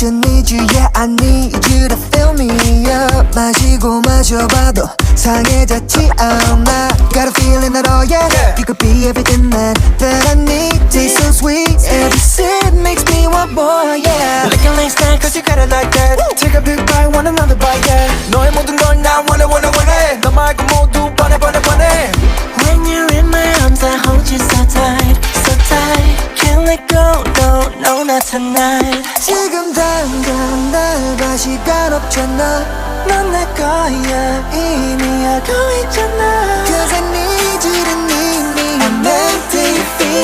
just need you, yeah I need you to fill me up. 마시고 마셔봐도 상해졌지 않아. Got a feeling that oh yeah, you could be everything that I need. Taste so sweet, every sip makes me want more, yeah. Licking like snack cause you got it like that. Take a big bite, want another bite, yeah. 너의 모든 걸 나 원해 너 말고 모두 뻔해 When you're in my arms I hold you so tight, so tight. Can't let go, no, no, not tonight. 지금 당장 날 봐 시간 없잖아. 넌 내 거야 이미 알고 있잖아. Cause I need you to need me. I'm empty.